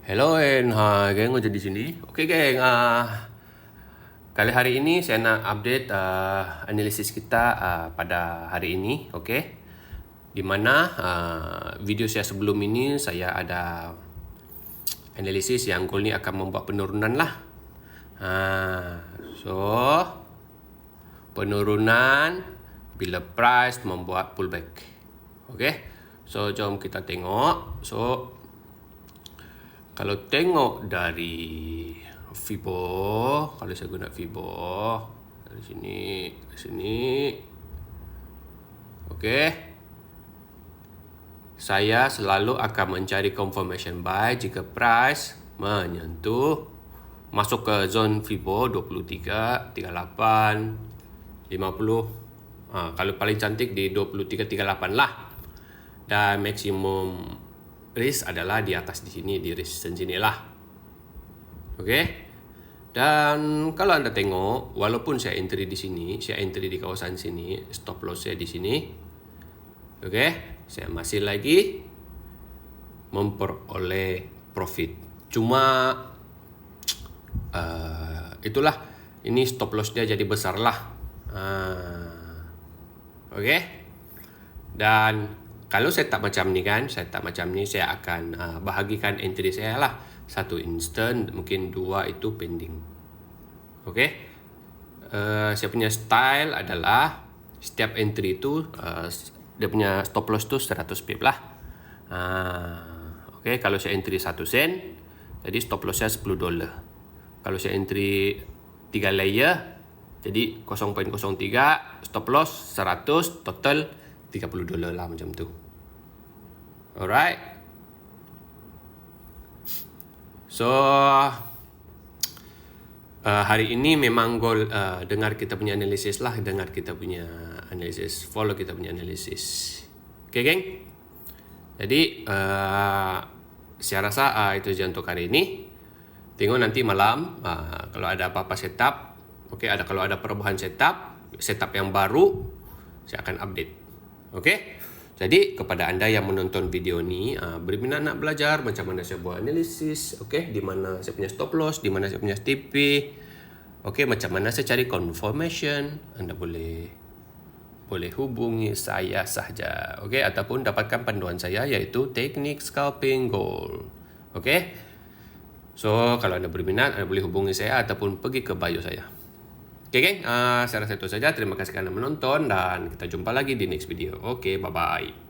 Hello geng, Ojo di sini. Oke geng, kali hari ini saya nak update analisis kita pada hari ini, oke? Di mana video saya sebelum ini saya ada analisis yang goal ni akan membuat penurunan lah. So penurunan bila price membuat pullback, oke? So jom kita tengok. So kalau tengok dari Fibo, kalau saya guna Fibo dari sini ke sini, oke, saya selalu akan mencari confirmation buy jika price menyentuh masuk ke zone Fibo 23, 38, 50. Kalau paling cantik di 23, 38 lah. Dan maksimum risk adalah di atas di sini, di resistance sini lah. Oke. Dan kalau anda tengok, walaupun saya entry di sini, saya entry di kawasan sini, stop loss saya di sini. Oke, saya masih lagi memperoleh profit. Cuma itulah, ini stop loss dia jadi besar lah. Oke. Dan kalau saya tak macam ni kan, saya akan bahagikan entry saya lah. Satu instant, mungkin dua itu pending. Oke. Saya punya style adalah setiap entry itu dia punya stop loss tu 100 pip lah. Oke, kalau saya entry 1 sen, jadi stop loss saya $10. Kalau saya entry 3 layer, jadi 0.03, stop loss 100, total $30 lah macam tu. Alright. So hari ini memang goal dengar kita punya analisis lah, follow kita punya analisis. Okay geng. Jadi saya rasa itu saja untuk hari ini. Tengok nanti malam kalau ada apa-apa setup, kalau ada perubahan setup yang baru, saya akan update. Oke. Jadi kepada anda yang menonton video ni berminat nak belajar macam mana saya buat analisis, di mana saya punya stop loss, di mana saya punya TP, macam mana saya cari confirmation, anda boleh hubungi saya sahaja, ataupun dapatkan panduan saya iaitu teknik scalping gold. So kalau anda berminat, anda boleh hubungi saya ataupun pergi ke bio saya. Geng, saya rasa itu saja. Terima kasih kerana menonton dan kita jumpa lagi di next video. Bye-bye.